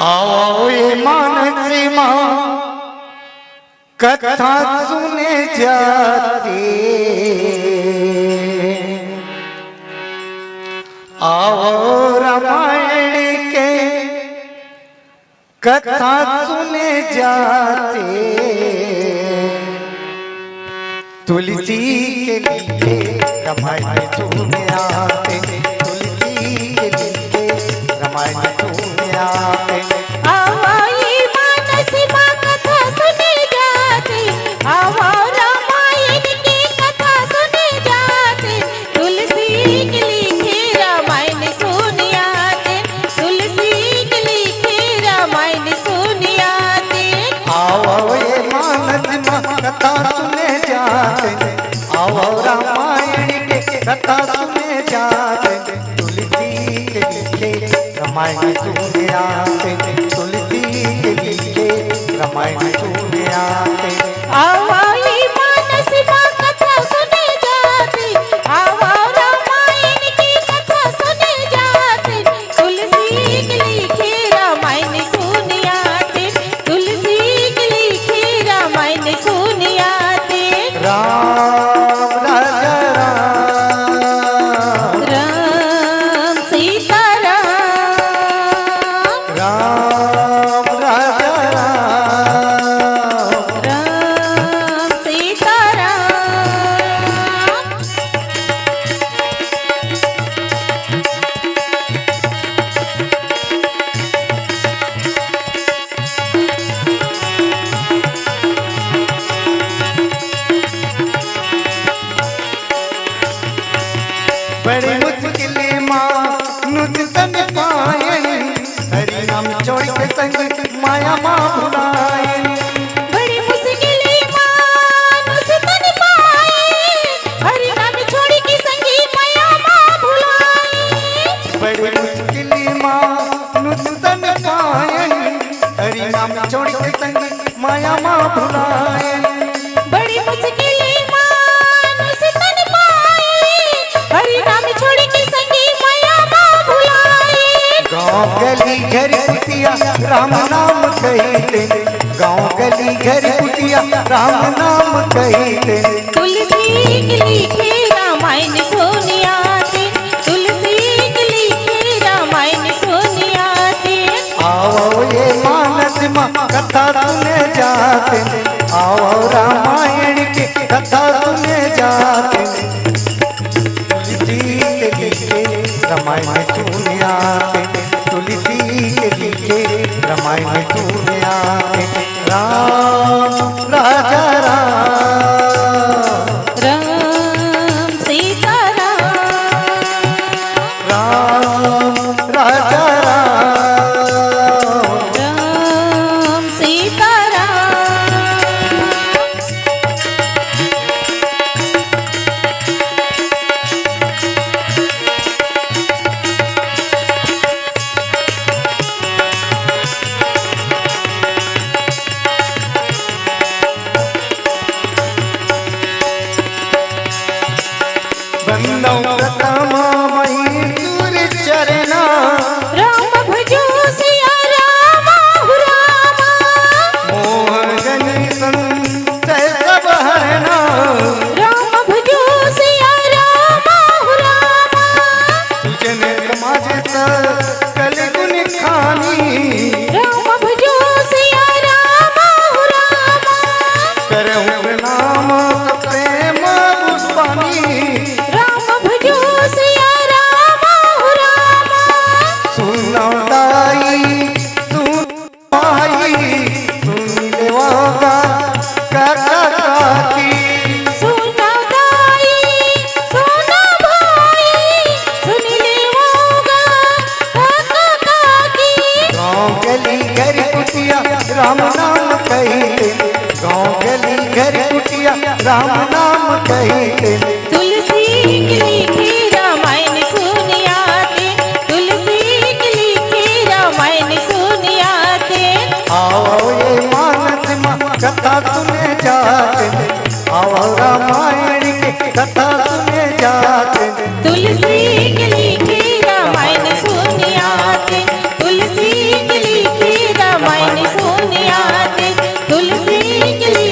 आओ ये मानस माँ कथा सुने जाते, आओ रामायण के कथा सुने जाते, तुलसी के लिए रामायण सुने आते, तुलसी के लिए रामायण सुने आते। कथा सुने जाते, आओ रामायण के कथा सुने जाते, तुलसी के लिखे रामायण सुने आते, तुलसी के लिखे रामायण सुने आते। बड़ी मुश्किल मानुष तन पाए, हरि नाम छोड़ के संग माया माँ भुलाए। बड़ी मुश्किल मानुष तन पाए, हरि नाम छोड़ के संग माया माँ भुलाए। बड़ी मुश्किल मानुष तन पाए, हरि नाम छोड़ के संग माया माँ भुलाए। बड़ी मुश्किल गाँव गली घर कुटिया राम नाम कहते, गाँव गली घर कुटिया राम नाम कहते। तुलसी के लिखे रामायण सुने आते, तुलसी के लिखे रामायण सुने आते। आओ ये मानस माँ कथा सुने जाते, आओ रामायण के कथा सुने जाते, तुलसी के लिखे रामायण सुने आते, तुलसी के लिखे रामायण सुने आते। राम राजा राम सीता राम राजा राम सीता बंदों प्रथम मयूर चरना, राम भजो सिया राम रामा, मोहन संचय सब हरना, राम भजो सिया राम रामा। सुजन समाज सकल गुण खानी, राम भजो सिया राम रामा, करहु प्रणाम प्रेम पुष्पानी। राम भजो सिया राम रामा, सुनो दाई सुन भाई, सुन लेवागा काका काकी, सुना दाई सुना भाई, सुन लेवोगा काका काकी। गाँव गली घर कुटिया राम नाम कहते, गाँव गली घर कुटिया राम नाम कहते। तुलसी के लिखे रामायण सुने आते, तुलसी के लिखे रामायण सुने आते। आओ ये मानस माँ कथा सुने जाते, आओ रामायण के कथा सुने जाते। तुलसी के लिखे रामायण सुने आते, तुलसी के लिखे के